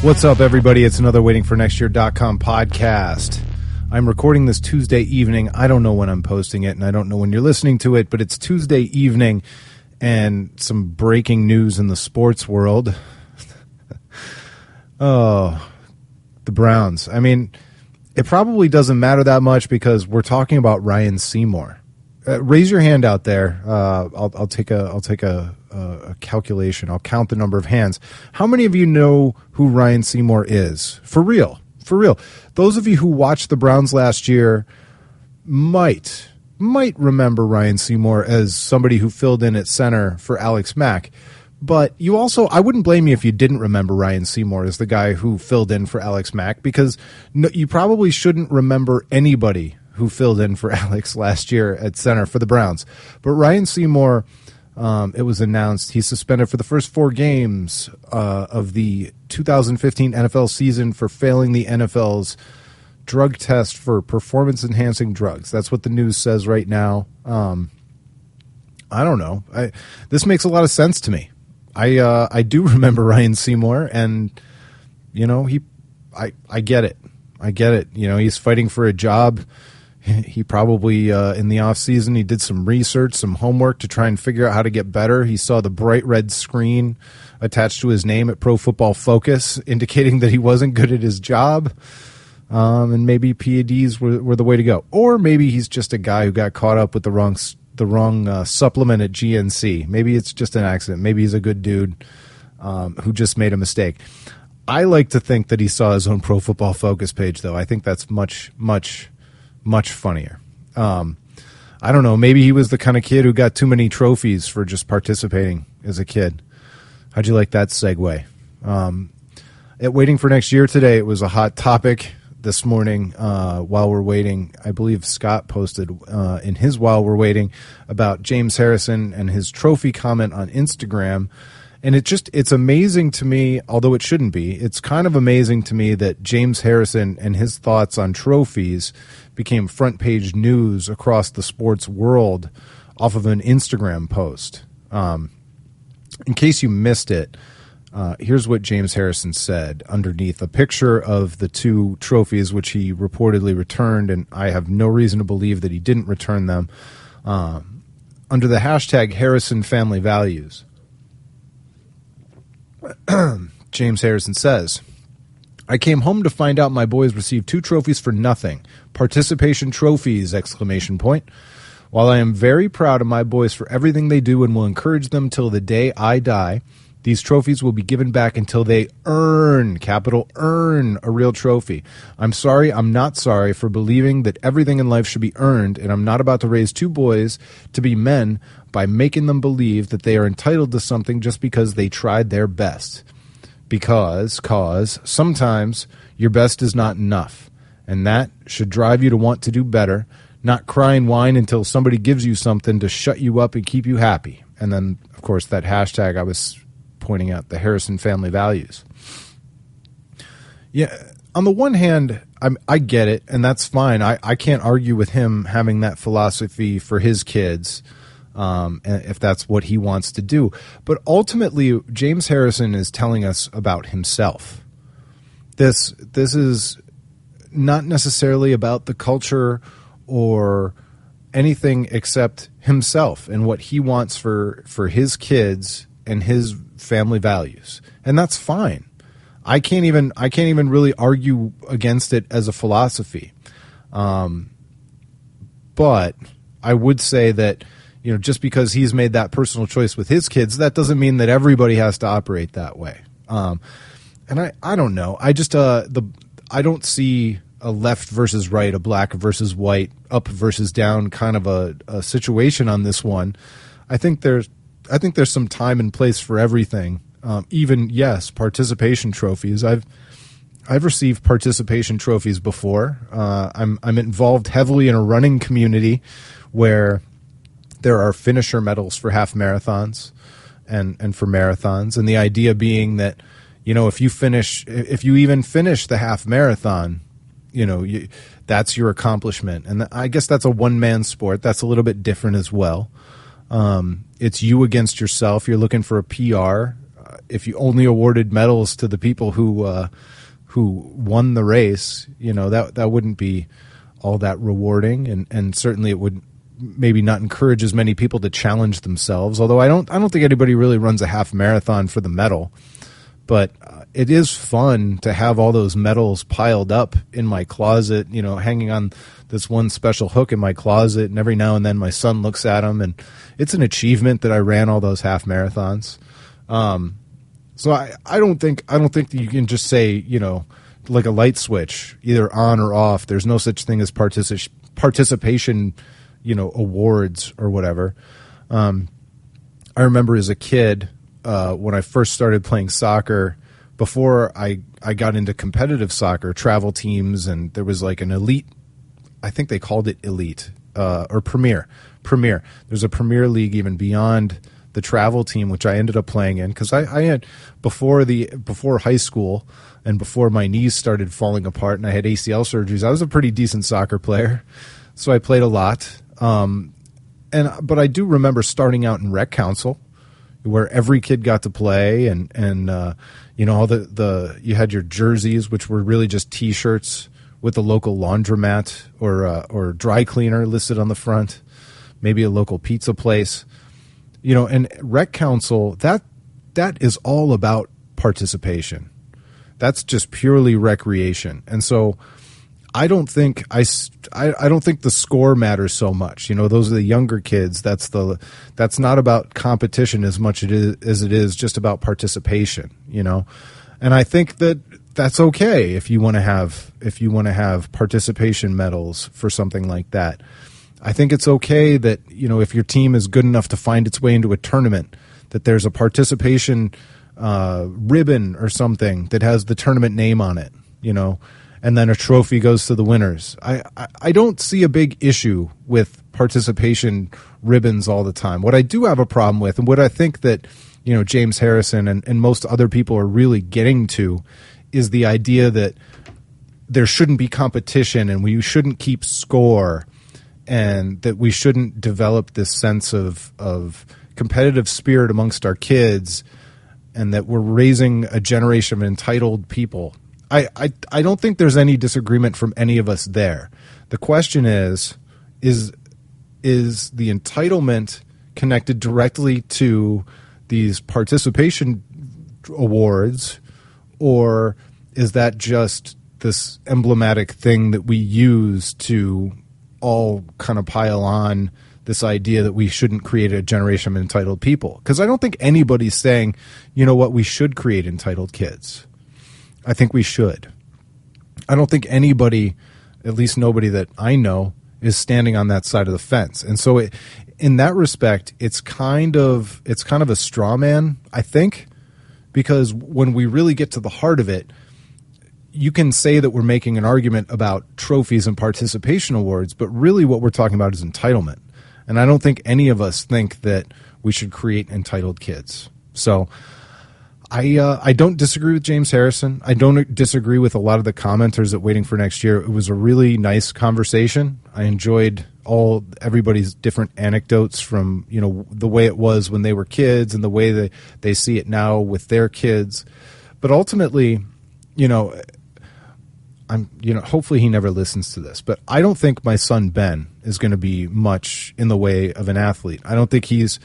What's up, everybody? It's another waitingfornextyear.com podcast. I'm recording this Tuesday evening. I don't know when I'm posting it, and I don't know when you're listening to it, but it's Tuesday evening, and some breaking news in the sports world. Oh, the Browns. I mean, it probably doesn't matter that much because we're talking about Ryan Seymour. Raise your hand out there. I'll take a calculation. I'll count the number of hands. How many of you know who Ryan Seymour is? For real. Those of you who watched the Browns last year might remember Ryan Seymour as somebody who filled in at center for Alex Mack. But you also, I wouldn't blame you if you didn't remember Ryan Seymour as the guy who filled in for Alex Mack, because you probably shouldn't remember anybody who filled in for Alex last year at center for the Browns. But Ryan Seymour, it was announced he's suspended for the first 4 games of the 2015 NFL season for failing the NFL's drug test for performance-enhancing drugs. That's what the news says right now. I don't know. This makes a lot of sense to me. I do remember Ryan Seymour, and I get it. He's fighting for a job. He probably, in the off season, he did some research, some homework to try and figure out how to get better. He saw the bright red screen attached to his name at Pro Football Focus, indicating that he wasn't good at his job. And maybe PEDs were the way to go. Or maybe he's just a guy who got caught up with the wrong supplement at GNC. Maybe it's just an accident. Maybe he's a good dude who just made a mistake. I like to think that he saw his own Pro Football Focus page, though. I think that's much funnier. I don't know. Maybe he was the kind of kid who got too many trophies for just participating as a kid. How'd you like that segue? At Waiting for Next Year today, it was a hot topic this morning while we're waiting. I believe Scott posted in his While We're Waiting about James Harrison and his trophy comment on Instagram. And it's amazing to me, although it shouldn't be, it's kind of amazing to me that James Harrison and his thoughts on trophies became front page news across the sports world off of an Instagram post. In case you missed it, here's what James Harrison said underneath a picture of the 2 trophies, which he reportedly returned, and I have no reason to believe that he didn't return them, under the hashtag Harrison Family Values. James Harrison says, "I came home to find out my boys received 2 trophies for nothing. Participation trophies! ! While I am very proud of my boys for everything they do and will encourage them till the day I die, these trophies will be given back until they earn, capital earn, a real trophy. I'm not sorry for believing that everything in life should be earned, and I'm not about to raise 2 boys to be men by making them believe that they are entitled to something just because they tried their best. Because sometimes your best is not enough, and that should drive you to want to do better, not cry and whine until somebody gives you something to shut you up and keep you happy." And then, of course, that hashtag I was pointing out, the Harrison Family Values. Yeah, on the one hand, I get it, and that's fine. I can't argue with him having that philosophy for his kids, if that's what he wants to do. But ultimately, James Harrison is telling us about himself. This is not necessarily about the culture or anything except himself and what he wants for his kids and his family values. And that's fine. I can't even really argue against it as a philosophy. But I would say that, just because he's made that personal choice with his kids, that doesn't mean that everybody has to operate that way. And I don't know. I just I don't see a left versus right, a black versus white, up versus down kind of a situation on this one. I think there's some time and place for everything. Even, yes, participation trophies. I've received participation trophies before. I'm involved heavily in a running community where there are finisher medals for half marathons and for marathons. And the idea being that, if you even finish the half marathon, that's your accomplishment. And I guess that's a one-man sport. That's a little bit different as well. It's you against yourself. You're looking for a PR. If you only awarded medals to the people who won the race, that wouldn't be all that rewarding, and certainly it would maybe not encourage as many people to challenge themselves. Although I don't think anybody really runs a half marathon for the medal, but it is fun to have all those medals piled up in my closet, hanging on this one special hook in my closet, and every now and then my son looks at them, and it's an achievement that I ran all those half marathons. So I don't think that you can just say, like a light switch, either on or off. There's no such thing as participation, awards or whatever. I remember as a kid, when I first started playing soccer, before I got into competitive soccer, travel teams, and there was like an elite, I think they called it elite, or premier. There's a premier league even beyond the travel team, which I ended up playing in, because I had before high school and before my knees started falling apart and I had ACL surgeries, I was a pretty decent soccer player, so I played a lot. But I do remember starting out in rec council, where every kid got to play, and all the you had your jerseys, which were really just T-shirts with a local laundromat or dry cleaner listed on the front, maybe a local pizza place. And rec council, that is all about participation. That's just purely recreation. And so I don't think the score matters so much. Those are the younger kids. That's not about competition as much as it is just about participation, And I think that's okay if you want to have participation medals for something like that. I think it's okay that, if your team is good enough to find its way into a tournament, that there's a participation ribbon or something that has the tournament name on it, and then a trophy goes to the winners. I don't see a big issue with participation ribbons all the time. What I do have a problem with, and what I think that, James Harrison and most other people are really getting to, is the idea that there shouldn't be competition and we shouldn't keep score, and that we shouldn't develop this sense of competitive spirit amongst our kids, and that we're raising a generation of entitled people. I don't think there's any disagreement from any of us there. The question is the entitlement connected directly to these participation awards, or is that just this emblematic thing that we use to all kind of pile on this idea that we shouldn't create a generation of entitled people? Because I don't think anybody's saying, we should create entitled kids. I think we should. I don't think anybody, at least nobody that I know, is standing on that side of the fence. And so in that respect, it's kind of a straw man, I think, because when we really get to the heart of it, you can say that we're making an argument about trophies and participation awards, but really what we're talking about is entitlement. And I don't think any of us think that we should create entitled kids. So I don't disagree with James Harrison. I don't disagree with a lot of the commenters at Waiting for Next Year. It was a really nice conversation. I enjoyed everybody's different anecdotes from, the way it was when they were kids and the way they see it now with their kids. But ultimately, hopefully he never listens to this, but I don't think my son Ben is going to be much in the way of an athlete. I don't think he's,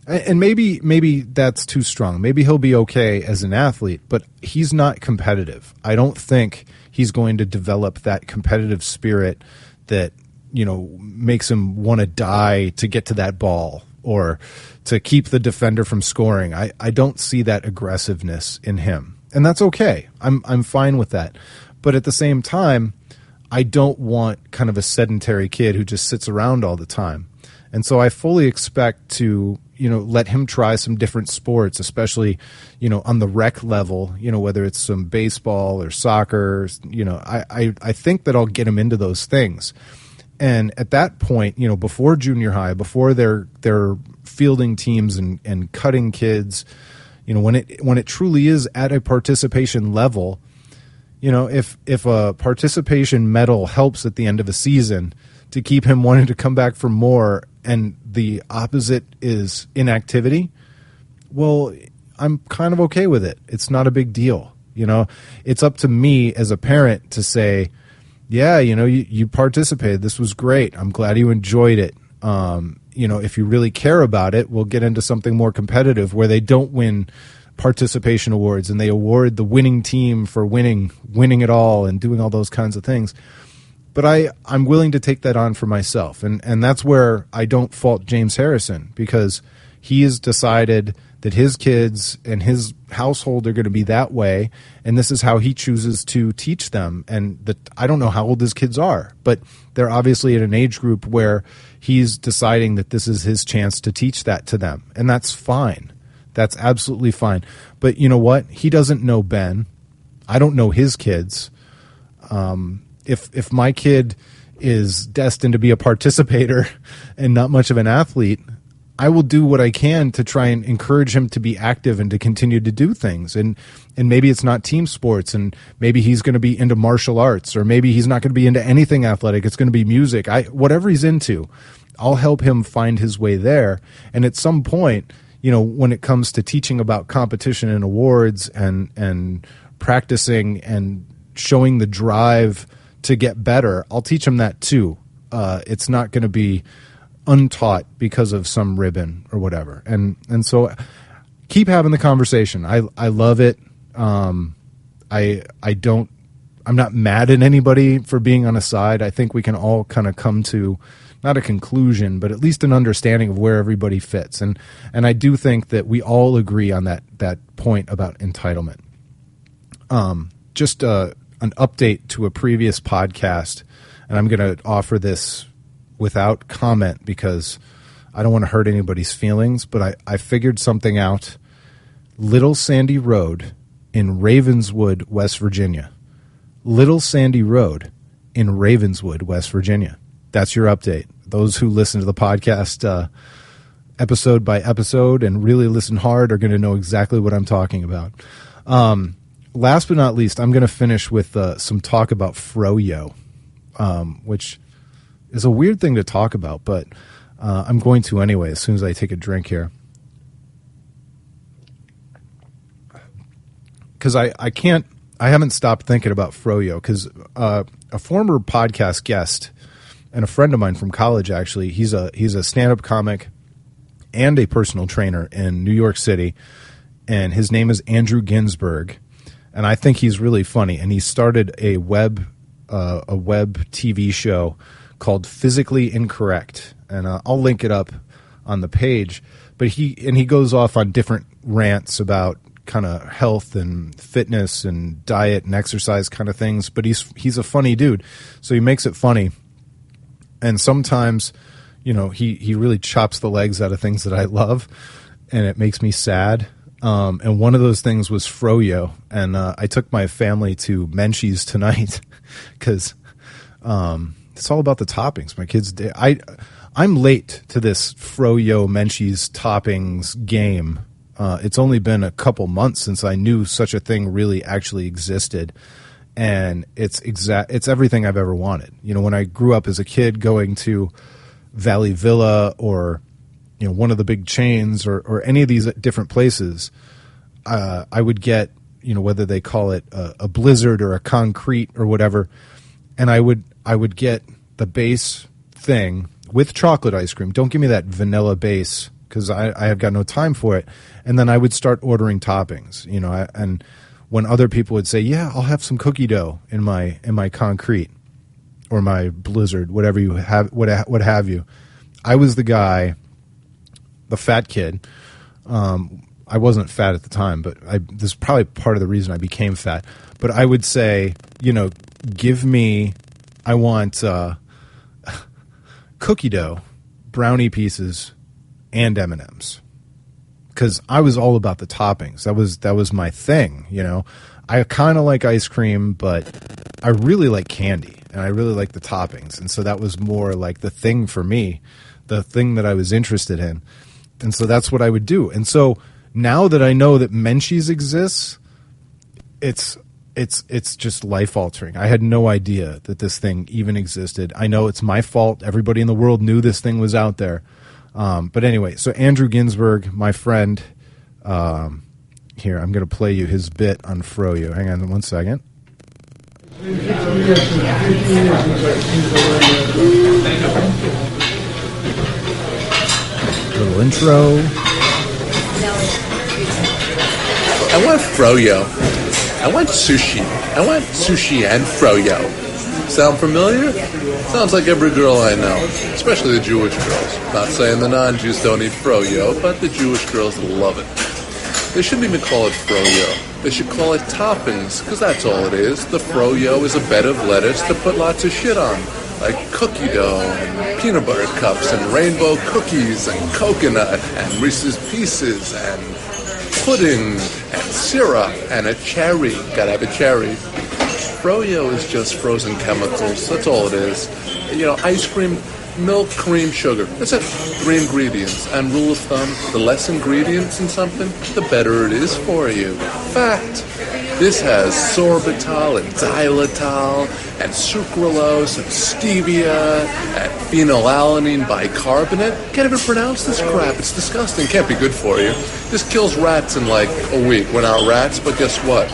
and maybe that's too strong. Maybe he'll be okay as an athlete, but he's not competitive. I don't think he's going to develop that competitive spirit that, makes him want to die to get to that ball or to keep the defender from scoring. I don't see that aggressiveness in him, and that's okay. I'm fine with that. But at the same time, I don't want kind of a sedentary kid who just sits around all the time. And so I fully expect to, let him try some different sports, especially, on the rec level, whether it's some baseball or soccer, I think that I'll get him into those things. And at that point, before junior high, before they're fielding teams and cutting kids, when it truly is at a participation level, if a participation medal helps at the end of a season to keep him wanting to come back for more, and the opposite is inactivity, well, I'm kind of okay with it. It's not a big deal. It's up to me as a parent to say, yeah, you participated. This was great. I'm glad you enjoyed it. If you really care about it, we'll get into something more competitive where they don't win participation awards and they award the winning team for winning it all and doing all those kinds of things. But I'm willing to take that on for myself. And that's where I don't fault James Harrison, because he has decided that his kids and his household are going to be that way, and this is how he chooses to teach them. And I don't know how old his kids are, but they're obviously at an age group where he's deciding that this is his chance to teach that to them. And that's fine. That's absolutely fine. But you know what? He doesn't know Ben. I don't know his kids. If my kid is destined to be a participator and not much of an athlete, I will do what I can to try and encourage him to be active and to continue to do things. And maybe it's not team sports, and maybe he's going to be into martial arts, or maybe he's not going to be into anything athletic. It's going to be music. Whatever he's into, I'll help him find his way there. And at some point, when it comes to teaching about competition and awards and practicing and showing the drive to get better, I'll teach him that too. It's not going to be untaught because of some ribbon or whatever. And so keep having the conversation. I love it. I'm not mad at anybody for being on a side. I think we can all kind of come to not a conclusion, but at least an understanding of where everybody fits. And I do think that we all agree on that point about entitlement. Just an update to a previous podcast, and I'm going to offer this without comment because I don't want to hurt anybody's feelings, but I figured something out. Little Sandy Road in Ravenswood, West Virginia. Little Sandy Road in Ravenswood, West Virginia. That's your update. Those who listen to the podcast episode by episode and really listen hard are going to know exactly what I'm talking about. Last but not least, I'm going to finish with some talk about Fro Yo, which is a weird thing to talk about, but I'm going to anyway as soon as I take a drink here. Because I haven't stopped thinking about Fro Yo, because a former podcast guest and a friend of mine from college, actually, he's a stand-up comic and a personal trainer in New York City, and his name is Andrew Ginsburg. And I think he's really funny. And he started a web TV show called Physically Incorrect. And I'll link it up on the page. But he goes off on different rants about kind of health and fitness and diet and exercise kind of things. But he's a funny dude. So he makes it funny. And sometimes, he really chops the legs out of things that I love. And it makes me sad. And one of those things was Fro Yo, and I took my family to Menchie's tonight because it's all about the toppings. My kids, I'm late to this Fro Yo Menchie's toppings game. It's only been a couple months since I knew such a thing really actually existed, and it's everything I've ever wanted. When I grew up as a kid, going to Valley Villa or one of the big chains or any of these different places, I would get, whether they call it a blizzard or a concrete or whatever, and I would get the base thing with chocolate ice cream. Don't give me that vanilla base because I have got no time for it. And then I would start ordering toppings, and when other people would say, yeah, I'll have some cookie dough in my concrete or my blizzard, whatever you have, what have you. I was the guy, the fat kid. I wasn't fat at the time, but this is probably part of the reason I became fat. But I would say, I want cookie dough, brownie pieces, and M&Ms. Because I was all about the toppings. That was my thing, I kind of like ice cream, but I really like candy, and I really like the toppings. And so that was more like the thing for me, the thing that I was interested in. And so that's what I would do. And so now that I know that Menchie's exists, it's just life altering. I had no idea that this thing even existed. I know it's my fault. Everybody in the world knew this thing was out there. But anyway, so Andrew Ginsburg, my friend, here, I'm going to play you his bit on Fro Yo. Hang on 1 second. Little intro. I want Fro Yo. I want sushi. I want sushi and Fro Yo. Sound familiar? Sounds like every girl I know, especially the Jewish girls. Not saying the non-Jews don't eat Fro Yo, but the Jewish girls love it. They shouldn't even call it Fro Yo. They should call it toppings, because that's all it is. The Fro Yo is a bed of lettuce to put lots of shit on, like cookie dough and peanut butter cups and rainbow cookies and coconut and Reese's Pieces and pudding and syrup and a cherry. Gotta have a cherry. Fro Yo is just frozen chemicals. That's all it is. You know, ice cream, milk, cream, sugar. That's it. 3 ingredients. And rule of thumb, the less ingredients in something, the better it is for you. Fact. This has sorbitol and xylitol and sucralose and stevia and phenylalanine bicarbonate. Can't even pronounce this crap. It's disgusting. Can't be good for you. This kills rats in like a week. We're not rats, but guess what?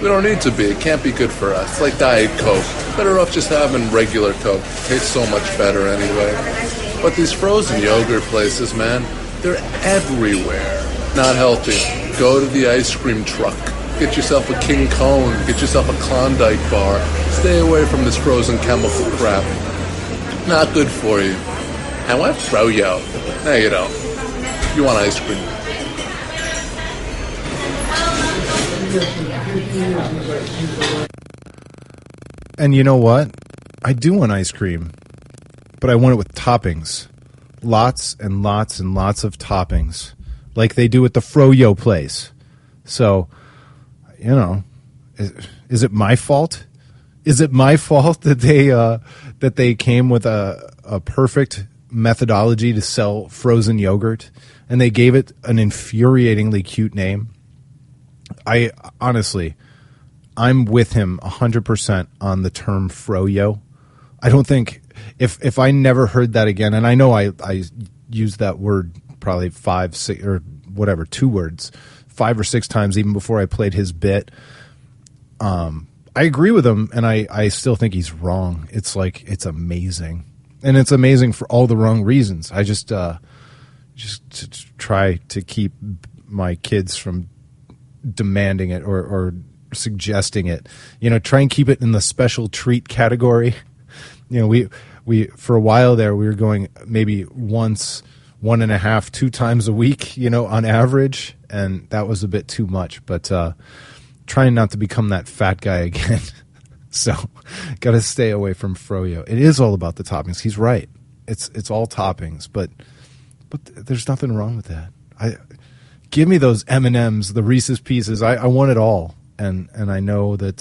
We don't need to be. It can't be good for us. It's like Diet Coke. Better off just having regular Coke. It tastes so much better anyway. But these frozen yogurt places, man, they're everywhere. Not healthy. Go to the ice cream truck. Get yourself a King Cone. Get yourself a Klondike bar. Stay away from this frozen chemical crap. Not good for you. I want Fro Yo. No, you don't. You want ice cream. And you know what? I do want ice cream, but I want it with toppings. Lots and lots and lots of toppings, like they do at the Fro Yo place. So, you know, is it my fault? Is it my fault that they came with a perfect methodology to sell frozen yogurt, and they gave it an infuriatingly cute name? I honestly, I'm with him 100% on the term Fro Yo. I don't think if I never heard that again, and I know I used that word probably 5, 6, or whatever, 2 words, 5 or 6 times even before I played his bit. I agree with him, and I still think he's wrong. It's like, it's amazing, and it's amazing for all the wrong reasons. I just try to keep my kids from demanding it or suggesting it. You know, try and keep it in the special treat category. You know, we for a while there we were going maybe once, 1.5, 2 times a week, you know, on average, and that was a bit too much. But trying not to become that fat guy again. So got to stay away from Fro Yo. It is all about the toppings. He's right. It's all toppings, but there's nothing wrong with that. Give me those M&Ms, the Reese's Pieces. I want it all, and I know that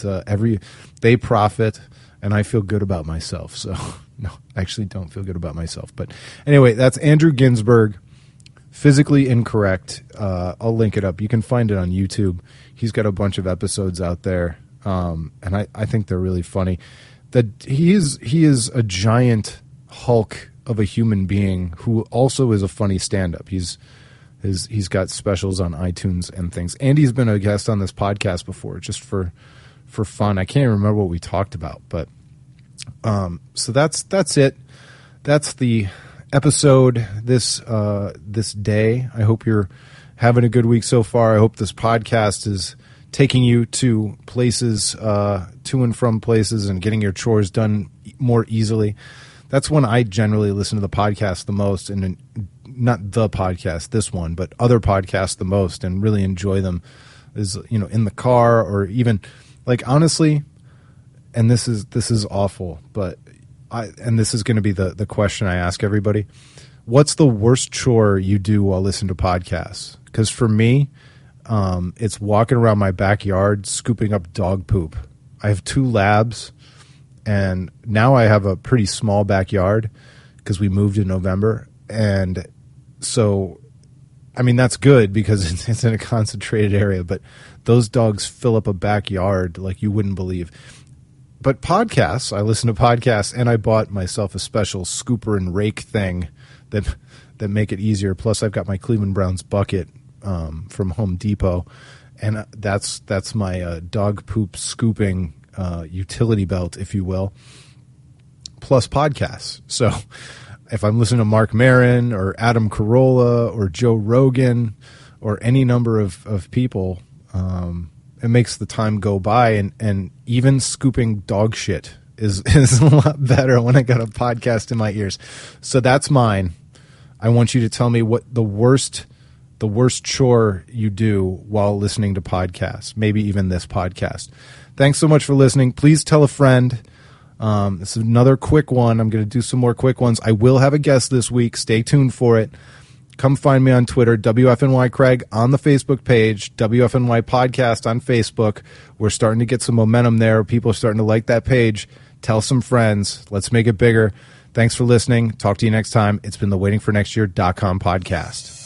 they profit, and I feel good about myself. So no, I actually don't feel good about myself. But anyway, that's Andrew Ginsburg, Physically Incorrect. I'll link it up. You can find it on YouTube. He's got a bunch of episodes out there, and I think they're really funny. That he is a giant hulk of a human being who also is a funny stand-up. He's got specials on iTunes and things. Andy's been a guest on this podcast before, just for fun. I can't even remember what we talked about, but so that's it. That's the episode this day. I hope you're having a good week so far. I hope this podcast is taking you to places, to and from places, and getting your chores done more easily. That's when I generally listen to the podcast the most, and not the podcast, this one, but other podcasts the most, and really enjoy them. Is, you know, in the car, or even, like, honestly, and this is awful, but and this is going to be the question I ask everybody: what's the worst chore you do while listening to podcasts? Because for me, it's walking around my backyard scooping up dog poop. I have 2 labs, and now I have a pretty small backyard because we moved in November, and so, I mean, that's good because it's in a concentrated area, but those dogs fill up a backyard like you wouldn't believe. but podcasts, I listen to podcasts, and I bought myself a special scooper and rake thing that make it easier. Plus, I've got my Cleveland Browns bucket from Home Depot, and that's my dog poop scooping utility belt, if you will, plus podcasts. So if I'm listening to Mark Maron or Adam Carolla or Joe Rogan or any number of people, it makes the time go by, and even scooping dog shit is a lot better when I got a podcast in my ears. So that's mine. I want you to tell me what the worst chore you do while listening to podcasts, maybe even this podcast. Thanks so much for listening. Please tell a friend. This is another quick one. I'm going to do some more quick ones. I will have a guest this week. Stay tuned for it. Come find me on Twitter, WFNY Craig on the Facebook page, WFNY Podcast on Facebook. We're starting to get some momentum there. People are starting to like that page. Tell some friends. Let's make it bigger. Thanks for listening. Talk to you next time. It's been the waitingfornextyear.com podcast.